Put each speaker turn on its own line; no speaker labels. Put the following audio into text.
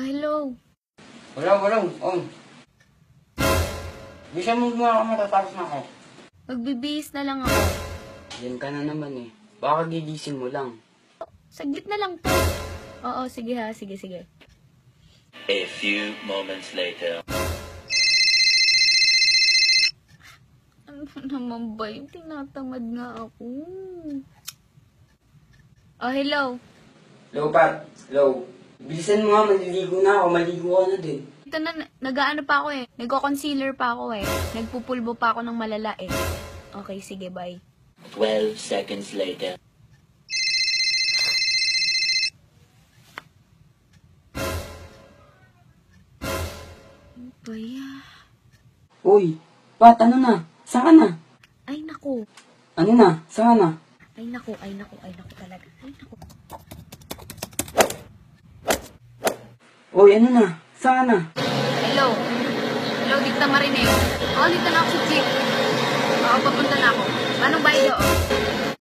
Hello.
Wala. Bisa mo muna ako matatapos na ako.
Magbibihis na lang ako.
Yan ka na naman eh. Baka gigising mo lang.
Saglit na lang to. Oo, sige ha. Sige.
A few moments later.
Ano naman ba yung tinatamad nga ako? Hello.
Hello, Pat. Hello. Bilisan mo nga, maliligo na ako. Maligo ka na din.
Ito na, nag-ano pa ako eh. Nagko-concealer pa ako eh. Nagpupulbo pa ako ng malala eh. Okay, sige, bye.
12 seconds later.
Baya.
Uy, Pat, ano na? Saan ka na?
Ay, naku.
Ano na? Saan ka na?
Ay, naku talaga. Ay, naku.
Uy, ano na? Saan ka na?
Hello, dito na marinig. Dito na ako sa jeep. Papunta na ako. Paano ba ito?